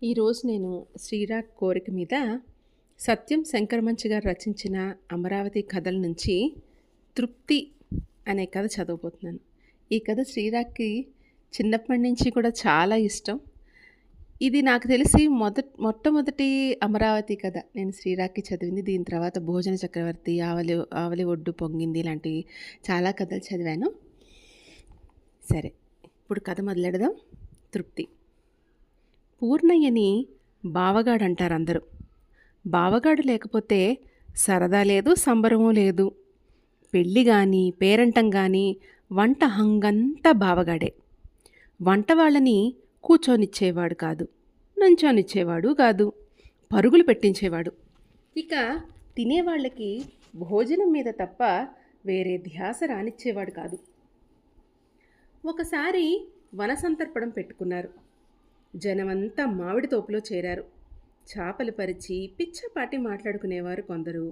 ఈరోజు నేను శ్రీరాక్ కోరిక మీద సత్యం శంకరమంచి గారు రచించిన అమరావతి కథల నుంచి తృప్తి అనే కథ చదవబోతున్నాను. ఈ కథ శ్రీరాక్కి చిన్నప్పటి నుంచి కూడా చాలా ఇష్టం. ఇది నాకు తెలిసి మొట్టమొదటి అమరావతి కథ నేను శ్రీరాక్కి చదివింది. దీని తర్వాత భోజన చక్రవర్తి, ఆవలి ఆవలి ఒడ్డు పొంగింది లాంటి చాలా కథలు చదివాను. సరే, ఇప్పుడు కథ మొదలెడదాం. తృప్తి. పూర్ణయ్యని బావగాడంటారు అందరూ. బావగాడు లేకపోతే సరదా లేదు, సంబరము లేదు. పెళ్ళి కానీ పేరంటం కానీ వంట హంగంతా బావగాడే. వంట వాళ్ళని కూర్చొనిచ్చేవాడు కాదు, నుంచోనిచ్చేవాడు కాదు, పరుగులు పెట్టించేవాడు. ఇక తినేవాళ్ళకి భోజనం మీద తప్ప వేరే ధ్యాస రానిచ్చేవాడు కాదు. ఒకసారి వనసంతర్పణం పెట్టుకున్నారు. జనమంతా మామిడి తోపులో చేరారు. చాపలు పరిచి పిచ్చపాటి మాట్లాడుకునేవారు కొందరు,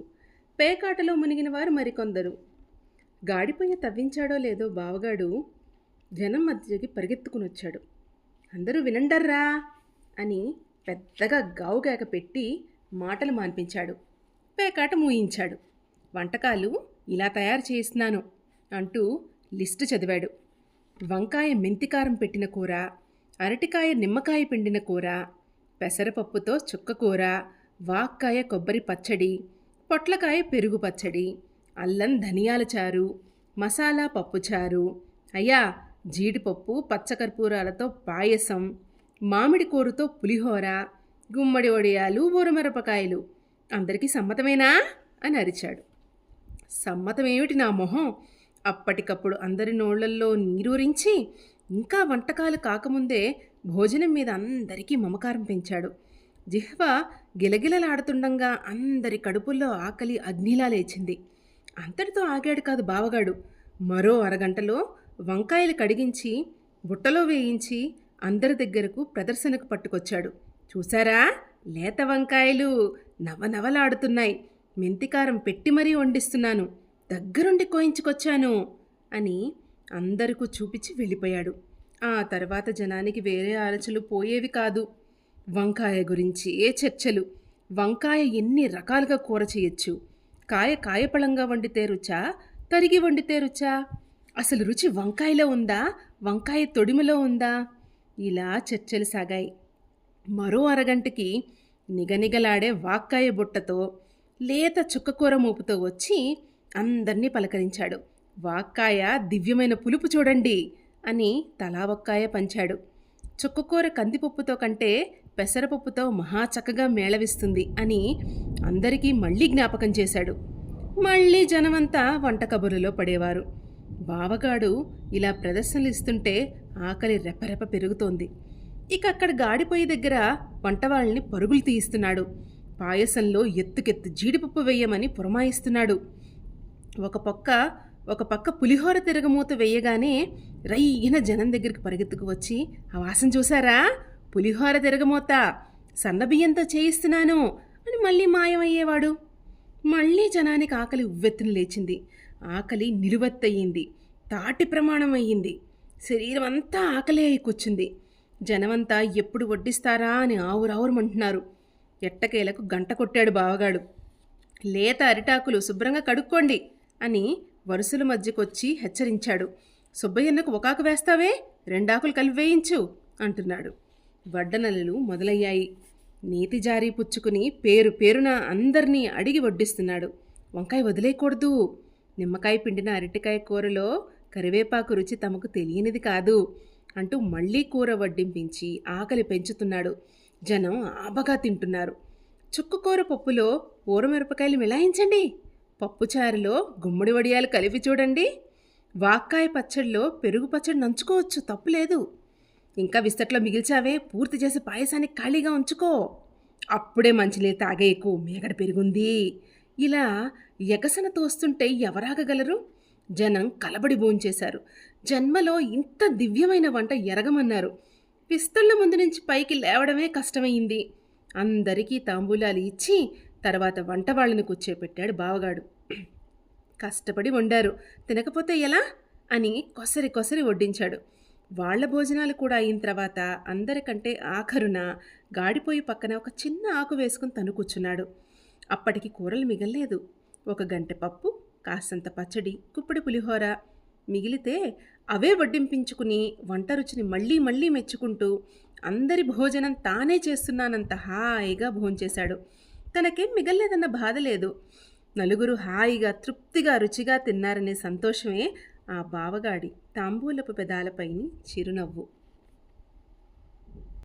పేకాటలో మునిగిన వారు మరికొందరు. గాడిపోయి తవ్వించాడో లేదో బావగాడు జనం మధ్యకి పరిగెత్తుకుని వచ్చాడు. అందరూ వినండర్రా అని పెద్దగా గావుగాక పెట్టి మాటలు మాన్పించాడు. పేకాట మూయించాడు. వంటకాలు ఇలా తయారు చేస్తున్నాను అంటూ లిస్టు చదివాడు. వంకాయ మెంతికారం పెట్టిన కూర, అరటికాయ నిమ్మకాయ పిండిన కూర, పెసరపప్పుతో చుక్కకూర, వాక్కాయ కొబ్బరి పచ్చడి, పొట్లకాయ పెరుగు పచ్చడి, అల్లం ధనియాల చారు, మసాలా పప్పుచారు, అయ్యా జీడిపప్పు పచ్చకర్పూరాలతో పాయసం, మామిడి కూరతో పులిహోర, గుమ్మడి వడియాలు, ఊరమిరపకాయలు. అందరికీ సమ్మతమేనా అని అరిచాడు. సమ్మతమేమిటి నా మొహం? అప్పటికప్పుడు అందరి నోళ్లల్లో నీరూరించి ఇంకా వంటకాలు కాకముందే భోజనం మీద అందరికీ మమకారం పెంచాడు. జిహ్వ గిలగిలలాడుతుండగా అందరి కడుపుల్లో ఆకలి అగ్నిలా లేచింది. అంతటితో ఆగాడు కాదు బావగాడు. మరో అరగంటలో వంకాయలు కడిగించి బుట్టలో వేయించి అందరి దగ్గరకు ప్రదర్శనకు పట్టుకొచ్చాడు. చూసారా, లేత వంకాయలు నవనవలాడుతున్నాయి. మెంతికారం పెట్టి మరీ వండిస్తున్నాను, దగ్గరుండి కోయించుకొచ్చాను అని అందరికీ చూపించి వెళ్ళిపోయాడు. ఆ తర్వాత జనానికి వేరే ఆలోచనలు పోయేవి కాదు. వంకాయ గురించి ఏ చర్చలు. వంకాయ ఎన్ని రకాలుగా కూర చేయొచ్చు, కాయపళంగా వండితే రుచా, తరిగి వండితే రుచా, అసలు రుచి వంకాయలో ఉందా, వంకాయ తొడిమలో ఉందా, ఇలా చర్చలు సాగాయి. మరో అరగంటకి నిగనిగలాడే వాక్కాయ బుట్టతో లేత చుక్కకూర మూపుతో వచ్చి అందర్నీ పలకరించాడు. వాక్కాయ దివ్యమైన పులుపు చూడండి అని తలా ఒక్కాయ పంచాడు. చుక్కకూర కందిపప్పుతో కంటే పెసరపప్పుతో మహా చక్కగా మేళవిస్తుంది అని అందరికీ మళ్ళీ జ్ఞాపకం చేశాడు. మళ్ళీ జనమంతా వంట కబుర్లలో పడేవారు. బావగాడు ఇలా ప్రదర్శనలు ఇస్తుంటే ఆకలి రెపరెప పెరుగుతోంది. ఇక అక్కడ గాడిపోయి దగ్గర వంటవాళ్ళని పరుగులు తీయిస్తున్నాడు. పాయసంలో ఎత్తుకెత్తు జీడిపప్పు వేయమని పురమాయిస్తున్నాడు. ఒక పక్క పులిహోర తిరగమూత వేయగానే రయ్యిన జనం దగ్గరికి పరిగెత్తుకు వచ్చి, ఆ వాసన చూసారా, పులిహోర తిరగమూత, సన్నబియ్యంతో చేయిస్తున్నాను అని మళ్ళీ మాయమయ్యేవాడు. మళ్ళీ జనానికి ఆకలి ఉవ్వెత్తున లేచింది. ఆకలి నిలువెత్తయింది, తాటి ప్రమాణం అయ్యింది. శరీరం అంతా ఆకలే అయి కూర్చుంది. జనమంతా ఎప్పుడు వడ్డిస్తారా అని ఆవురావురమంటున్నారు. ఎట్టకేలకు గంట కొట్టాడు బావగాడు. లేత అరిటాకులు శుభ్రంగా కడుక్కోండి అని వరుసల మధ్యకొచ్చి హెచ్చరించాడు. సుబ్బయ్యన్నకు ఒకాకు వేస్తావే, రెండాకులు కలిపి వేయించు అంటున్నాడు. వడ్డనలు మొదలయ్యాయి. నీతి జారీ పుచ్చుకుని పేరున అందరినీ అడిగి వడ్డిస్తున్నాడు. వంకాయ వదిలేయకూడదు, నిమ్మకాయ పిండిన అరటికాయ కూరలో కరివేపాకు రుచి తమకు తెలియనిది కాదు అంటూ మళ్లీ కూర వడ్డింపించి ఆకలి పెంచుతున్నాడు. జనం ఆబగా తింటున్నారు. చుక్కకూర పప్పులో ఊరమిరపకాయలు మిలాయించండి, పప్పుచారులో గుమ్మడి వడియాలు కలిపి చూడండి, వాక్కాయ పచ్చడిలో పెరుగు పచ్చడి నంచుకోవచ్చు, తప్పులేదు. ఇంకా విస్తట్లో మిగిల్చావే, పూర్తి చేసి పాయసానికి ఖాళీగా ఉంచుకో, అప్పుడే మంచినీళ్ళు తాగేయకు, మేగడ పెరుగుంది. ఇలా ఎగసన తోస్తుంటే ఎవరాగగలరు? జనం కలబడి భోంచేశారు. జన్మలో ఇంత దివ్యమైన వంట ఎరగమన్నారు. పిస్తళ్ళ ముందు నుంచి పైకి లేవడమే కష్టమైంది. అందరికీ తాంబూలాలు ఇచ్చి తర్వాత వంట వాళ్ళని కూర్చోపెట్టాడు బావగాడు. కష్టపడి వండారు, తినకపోతే ఎలా అని కొసరి వడ్డించాడు. వాళ్ళ భోజనాలు కూడా అయిన తర్వాత అందరికంటే ఆఖరున గాడిపోయి పక్కన ఒక చిన్న ఆకు వేసుకుని తను కూర్చున్నాడు. అప్పటికి కూరలు మిగల్లేదు. ఒక గంటె పప్పు, కాసంత పచ్చడి, కుప్పిడి పులిహోర మిగిలితే అవే వడ్డింపించుకుని వంట రుచిని మళ్ళీ మళ్ళీ మెచ్చుకుంటూ అందరి భోజనం తానే చేస్తున్నానంత హాయిగా భోంచేశాడు. తనకేం మిగల్లేదన్న బాధ లేదు. నలుగురు హాయిగా తృప్తిగా రుచిగా తిన్నారనే సంతోషమే ఆ బావగాడి తాంబూలపు పెదాలపైని చిరునవ్వు.